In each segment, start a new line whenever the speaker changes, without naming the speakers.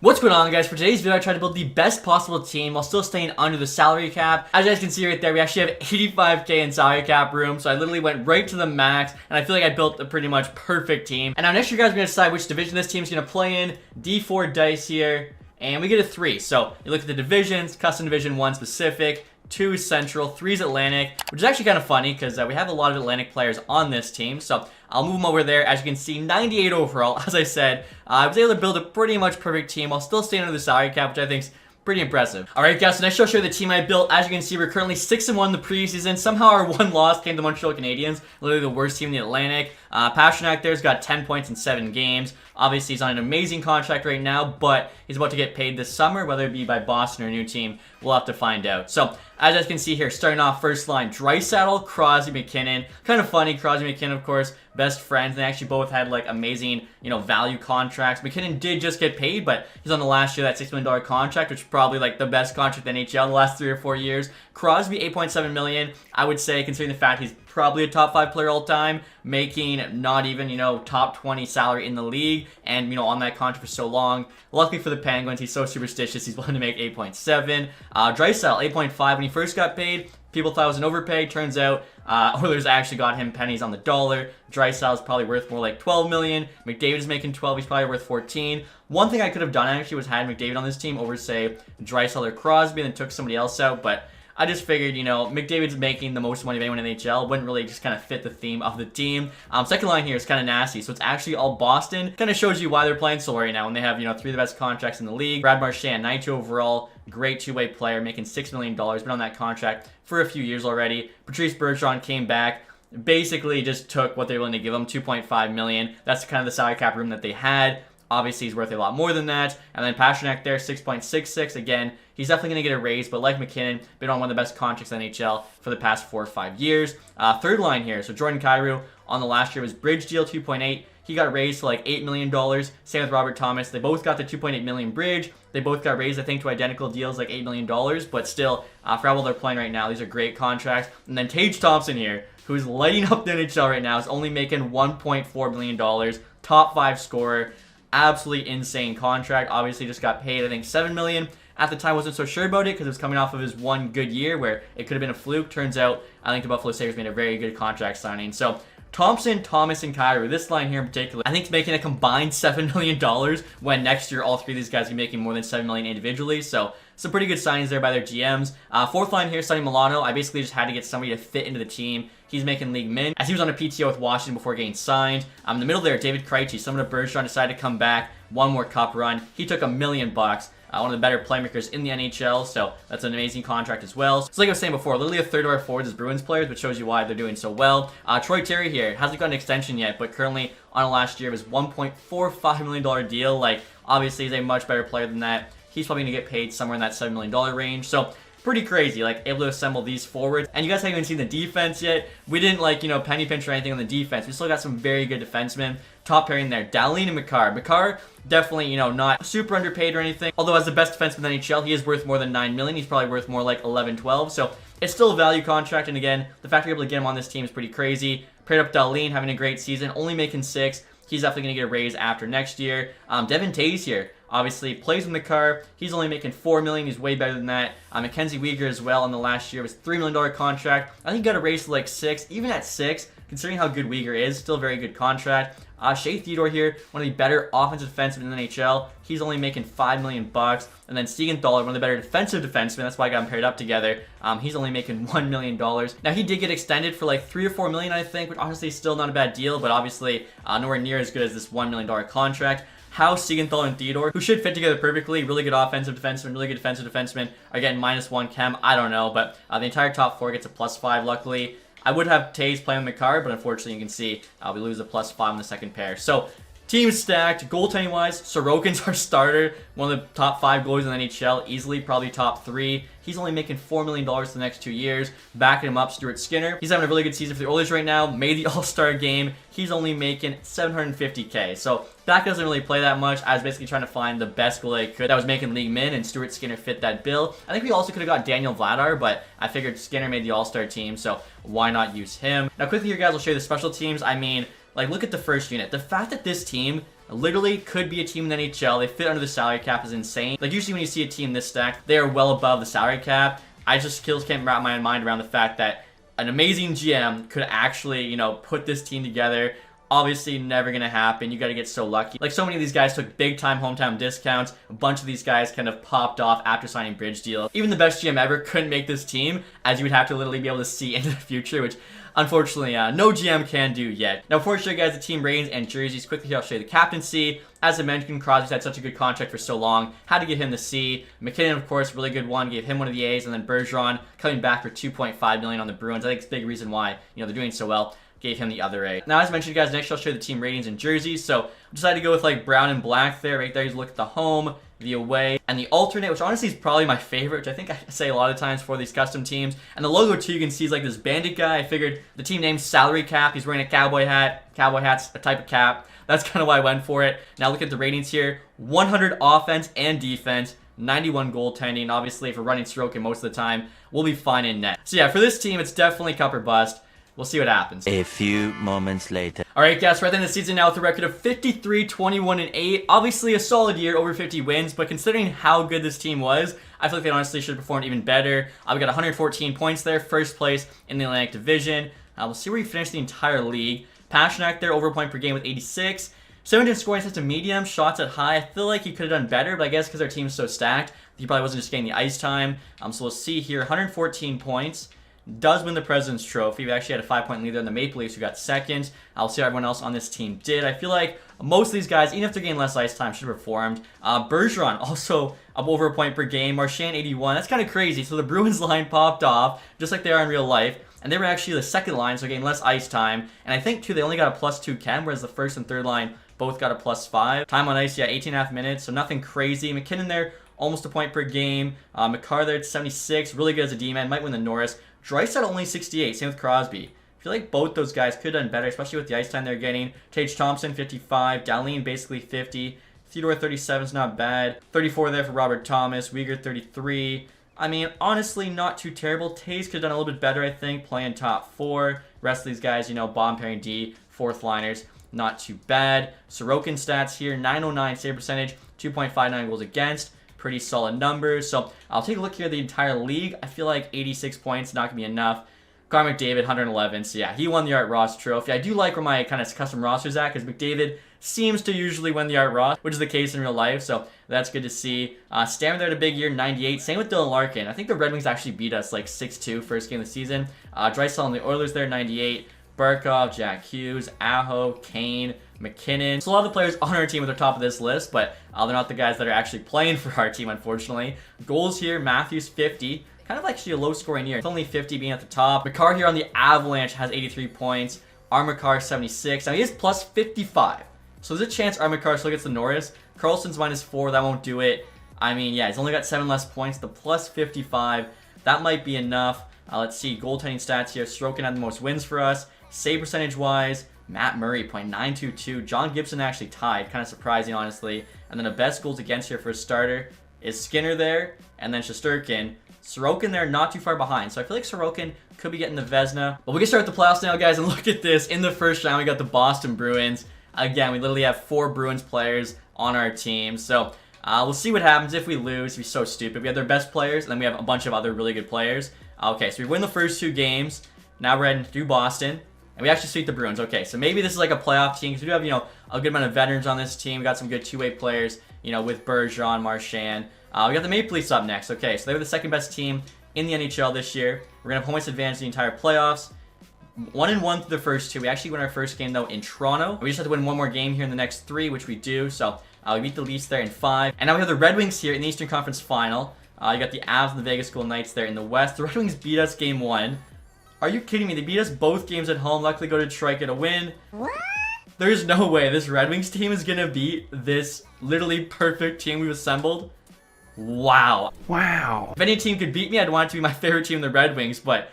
What's going on, guys? For today's video, I tried to build the best possible team while still staying under the salary cap. As you guys can see right there, we actually have 85k in salary cap room, so I literally went right to the max, and I feel like I built a pretty much perfect team. And now next year, guys, we're going to decide which division this team's going to play in. D4 dice here, and we get a 3. So you look at the divisions, custom division 1 specific, 2 is Central, 3 is Atlantic, which is actually kind of funny because we have a lot of Atlantic players on this team, so I'll move them over there. As you can see, 98 overall. As I said, I was able to build a pretty much perfect team while still staying under the salary cap, which I think is pretty impressive. Alright guys, so next I'll show you the team I built. As you can see, we're currently 6-1 in the preseason. Somehow our one loss came to the Montreal Canadiens, literally the worst team in the Atlantic. Pastrnak there's got 10 points in 7 games. Obviously, he's on an amazing contract right now, but he's about to get paid this summer, whether it be by Boston or a new team. We'll have to find out. So, as you guys can see here, starting off first line, Draisaitl, Crosby, McKinnon. Kind of funny, Crosby and McKinnon, of course, best friends. They actually both had, like, amazing, value contracts. McKinnon did just get paid, but he's on the last year of that $6 million contract, which is probably, like, the best contract in the NHL in the last 3 or 4 years. Crosby, $8.7 million. I would say, considering the fact he's probably a top 5 player all time, making not even, top 20 salary in the league, and, on that contract for so long. Luckily for the Penguins, he's so superstitious, he's willing to make 8.7. Draisaitl, 8.5. When he first got paid, people thought it was an overpay. Turns out, Oilers actually got him pennies on the dollar. Draisaitl is probably worth more like 12 million. McDavid is making 12. He's probably worth 14. One thing I could have done actually was had McDavid on this team over, say, Draisaitl or Crosby, and then took somebody else out, but I just figured, McDavid's making the most money of anyone in the NHL. Wouldn't really just kind of fit the theme of the team. Second line here is kind of nasty. So it's actually all Boston. Kind of shows you why they're playing so well right now when they have, 3 of the best contracts in the league. Brad Marchand, 92 overall. Great two-way player, making $6 million. Been on that contract for a few years already. Patrice Bergeron came back. Basically just took what they were willing to give him, $2.5 million. That's kind of the salary cap room that they had. Obviously, he's worth a lot more than that. And then Pastrnak there, 6.66. Again, he's definitely going to get a raise, but like McKinnon, been on one of the best contracts in the NHL for the past 4 or 5 years. Third line here, so Jordan Kyrou on the last year was bridge deal, 2.8. He got raised to like $8 million. Same with Robert Thomas. They both got the 2.8 million bridge. They both got raised, I think, to identical deals, like $8 million. But still, for how well they're playing right now, these are great contracts. And then Tage Thompson here, who's lighting up the NHL right now, is only making $1.4 million. Top 5 scorer. Absolutely insane contract. Obviously just got paid, I think, $7 million. At the time, wasn't so sure about it because it was coming off of his one good year where it could have been a fluke. Turns out, I think the Buffalo Sabres made a very good contract signing. So Thompson, Thomas, and Kyrou, this line here in particular, I think it's making a combined $7 million when next year all 3 of these guys will be making more than $7 million individually. So some pretty good signings there by their GMs. Fourth line here, Sonny Milano. I basically just had to get somebody to fit into the team. He's making league min, as he was on a PTO with Washington before getting signed. In the middle there, David Krejci, someone of Bergeron, decided to come back. One more cup run. He took $1 million. One of the better playmakers in the NHL, so that's an amazing contract as well. So like I was saying before, literally a third of our forwards is Bruins players, which shows you why they're doing so well. Troy Terry here hasn't got an extension yet, but currently on last year of his $1.45 million deal. Like, obviously he's a much better player than that. He's probably going to get paid somewhere in that $7 million range. So pretty crazy, like, able to assemble these forwards. And you guys haven't even seen the defense yet. We didn't, like, penny pinch or anything on the defense. We still got some very good defensemen. Top pairing there, Dahlin and Makar. Makar, definitely, not super underpaid or anything. Although as the best defenseman in the NHL, he is worth more than $9 million. He's probably worth more like 11, 12. So it's still a value contract. And again, the fact we're able to get him on this team is pretty crazy. Paired up Dahlin, having a great season, only making 6. He's definitely going to get a raise after next year. Devin Tays here. Obviously, plays with the car. He's only making $4 million. He's way better than that. Mackenzie Weegar as well in the last year was a $3 million contract. I think he got a raise to like 6. Even at 6, considering how good Weegar is, still a very good contract. Shea Theodore here, one of the better offensive defensemen in the NHL. He's only making $5 million. And then Siegenthaler, one of the better defensive defensemen. That's why I got them paired up together. He's only making $1 million. Now, he did get extended for like $3 or $4 million, I think, which honestly is still not a bad deal, but obviously nowhere near as good as this $1 million contract. How Siegenthaler and Theodore, who should fit together perfectly, really good offensive defenseman, really good defensive defenseman, are getting -1 chem. I don't know, but the entire top 4 gets a +5, luckily. I would have Tays playing with McCarr, but unfortunately you can see we lose a +5 on the second pair. So, team stacked. Goaltending-wise, Sorokin's our starter. One of the top 5 goalies in the NHL. Easily, probably top 3. He's only making $4 million for the next 2 years. Backing him up, Stuart Skinner. He's having a really good season for the Oilers right now. Made the All-Star game. He's only making $750K. So, that doesn't really play that much. I was basically trying to find the best goalie I could that was making league min, and Stuart Skinner fit that bill. I think we also could have got Daniel Vladar, but I figured Skinner made the All-Star team, so why not use him? Now, quickly here, guys, I'll show you the special teams. I mean, like, look at the first unit. The fact that this team literally could be a team in the NHL. They fit under the salary cap, is insane. Like usually when you see a team this stacked, they are well above the salary cap. I just can't wrap my mind around the fact that an amazing GM could actually, you know, put this team together. Obviously never gonna happen. You gotta get so lucky. Like so many of these guys took big time hometown discounts. A bunch of these guys kind of popped off after signing bridge deals. Even the best GM ever couldn't make this team, as you would have to literally be able to see into the future, which unfortunately no GM can do yet. Now before I show you guys the team ratings and jerseys, quickly here I'll show you the captaincy. As I mentioned, Crosby's had such a good contract for so long, had to give him the C. McKinnon, of course, really good one, gave him one of the A's, and then Bergeron coming back for $2.5 million on the Bruins. I think it's a big reason why, you know, they're doing so well. Gave him the other A. Now, as mentioned, guys, next I'll show you the team ratings and jerseys. So I decided to go with like brown and black there. Right there, you look at the home, the away, and the alternate, which honestly is probably my favorite, which I think I say a lot of times for these custom teams. And the logo too, you can see is like this bandit guy. I figured the team name's Salary Cap. He's wearing a cowboy hat. Cowboy hat's a type of cap. That's kind of why I went for it. Now look at the ratings here. 100 offense and defense. 91 goaltending. Obviously, if we're running Sorokin most of the time, we'll be fine in net. So yeah, for this team, it's definitely cup or bust. We'll see what happens.
A few moments later.
Alright guys, we're at the end of the season now with a record of 53, 21, and 8. Obviously a solid year, over 50 wins, but considering how good this team was, I feel like they honestly should have performed even better. We got 114 points there, first place in the Atlantic Division. We'll see where we finish the entire league. Pasternak there, over a point per game with 86. 17 scoring sets to medium, shots at high. I feel like he could have done better, but I guess because our team's so stacked, he probably wasn't just getting the ice time. So we'll see here, 114 points. Does win the President's Trophy. We actually had a 5-point lead there in the Maple Leafs, who got second. I'll see how everyone else on this team did. I feel like most of these guys, even if they're getting less ice time, should have performed. Bergeron also up over a point per game. Marchand 81. That's kind of crazy. So the Bruins line popped off, just like they are in real life. And they were actually the second line, so getting less ice time. And I think, too, they only got a +2 chem, whereas the first and third line both got a +5. Time on ice, yeah, 18.5 minutes, so nothing crazy. McKinnon there, almost a point per game. McCarr there at 76, really good as a D-man, might win the Norris. Draisaitl only 68, same with Crosby. I feel like both those guys could have done better, especially with the ice time they're getting. Tage Thompson, 55. Dahlin, basically 50. Theodore, 37 is not bad. 34 there for Robert Thomas. Uyghur, 33. I mean, honestly, not too terrible. Taves could have done a little bit better, I think, playing top 4. Rest of these guys, you know, bottom pairing D, fourth liners, not too bad. Sorokin stats here, 909 save percentage, 2.59 goals against. Pretty solid numbers. So I'll take a look here at the entire league. I feel like 86 points, not going to be enough. Connor McDavid, 111. So yeah, he won the Art Ross trophy. I do like where my kind of custom roster's at, because McDavid seems to usually win the Art Ross, which is the case in real life. So that's good to see. Stammer there had a big year, 98. Same with Dylan Larkin. I think the Red Wings actually beat us like 6-2 first game of the season. Draisaitl and the Oilers there, 98. Barkov, Jack Hughes, Aho, Kane, McKinnon. So a lot of the players on our team are at the top of this list, but they're not the guys that are actually playing for our team, unfortunately. Goals here, Matthews 50. Kind of actually a low scoring year. It's only 50 being at the top. McCarr here on the Avalanche has 83 points. Armakar 76. Now he is plus 55. So there's a chance Armakar still gets the Norris. Carlson's -4. That won't do it. I mean, yeah, he's only got 7 less points. The plus 55. That might be enough. Let's see. Goaltending stats here. Sorokin had the most wins for us. Save percentage wise. Matt Murray, .922. John Gibson actually tied. Kind of surprising, honestly. And then the best goals against here for a starter is Skinner there. And then Shesterkin. Sorokin there, not too far behind. So I feel like Sorokin could be getting the Vezina. But we can start the playoffs now, guys. And look at this. In the first round, we got the Boston Bruins. Again, we literally have 4 Bruins players on our team. So we'll see what happens if we lose. We're so stupid. We have their best players, and then we have a bunch of other really good players. Okay, so we win the first 2 games. Now we're heading to Boston. And we actually sweep the Bruins. Okay, so maybe this is like a playoff team, because we do have, you know, a good amount of veterans on this team. We got some good two-way players, you know, with Bergeron, Marchand. We got the Maple Leafs up next. Okay, so they were the second best team in the NHL this year. We're going to have home ice advantage the entire playoffs. 1-1 through the first 2. We actually win our first game, though, in Toronto. We just have to win one more game here in the next 3, which we do. So we beat the Leafs there in 5. And now we have the Red Wings here in the Eastern Conference Final. You got the Avs and the Vegas Golden Knights there in the West. The Red Wings beat us game 1. Are you kidding me? They beat us both games at home. Luckily, go to Detroit, get a win. What? There's no way this Red Wings team is going to beat this literally perfect team we've assembled. Wow. Wow. If any team could beat me, I'd want it to be my favorite team, the Red Wings, but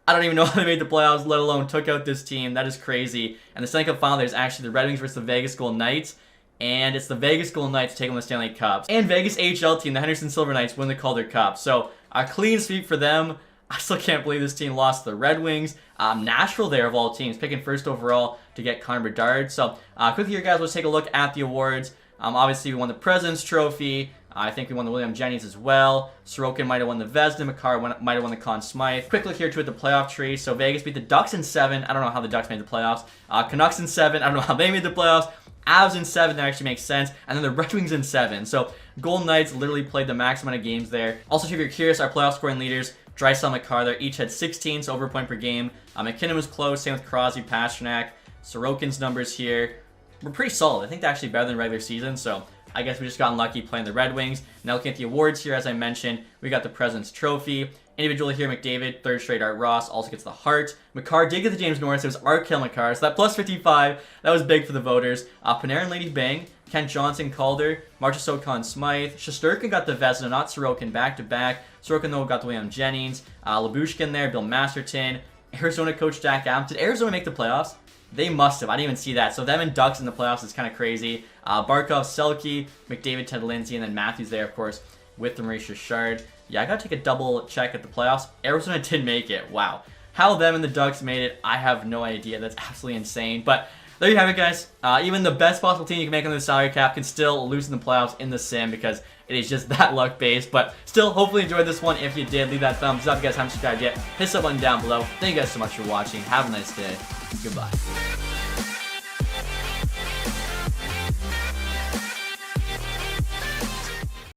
I don't even know how they made the playoffs, let alone took out this team. That is crazy. And the Stanley Cup final, there's actually the Red Wings versus the Vegas Golden Knights. And it's the Vegas Golden Knights taking on the Stanley Cups. And Vegas AHL team, the Henderson Silver Knights, win the Calder Cup. So a clean sweep for them. I still can't believe this team lost to the Red Wings. Nashville there, of all teams, picking first overall to get Connor Bedard. So quickly here, guys, let's take a look at the awards. Obviously, we won the President's Trophy. I think we won the William Jennings as well. Sorokin might have won the Vezina. Makar might have won the Conn Smythe. Quick look here too at the playoff tree. So Vegas beat the Ducks in 7. I don't know how the Ducks made the playoffs. Canucks in 7. I don't know how they made the playoffs. Avs in 7. That actually makes sense. And then the Red Wings in 7. So Golden Knights literally played the max amount of games there. Also, if you're curious, our playoff scoring leaders, Draisaitl and Makar, they each had 16, so over a point per game. McKinnon was close. Same with Crosby, Pasternak. Sorokin's numbers here were pretty solid. I think they're actually better than regular season. So I guess we just got unlucky playing the Red Wings. Now looking at the awards here, as I mentioned, we got the President's Trophy. Individually here, McDavid, third straight Art Ross, also gets the Hart. Makar did get the James Norris. It was Art Kill Makar, so that plus 55, that was big for the voters. Panarin, Lady Bang, Kent Johnson, Calder, Marchessault, Conn Smythe. Shesterkin got the Vezina, not Sorokin, back-to-back. Sorokin, though, got the William Jennings. Labushkin there, Bill Masterton. Arizona coach Jack Adams. Did Arizona make the playoffs? They must have. I didn't even see that. So them and Ducks in the playoffs is kind of crazy. Barkov, Selke, McDavid, Ted Lindsay, and then Matthews there, of course, with the Maurice Richard. Yeah, I got to take a double check at the playoffs. Arizona did make it. Wow. How them and the Ducks made it, I have no idea. That's absolutely insane. But there you have it, guys. Even the best possible team you can make on the salary cap can still lose in the playoffs in the sim because it is just that luck-based. But still, hopefully enjoyed this one. If you did, leave that thumbs up. If you guys haven't subscribed yet, hit the button down below. Thank you guys so much for watching. Have a nice day. Goodbye.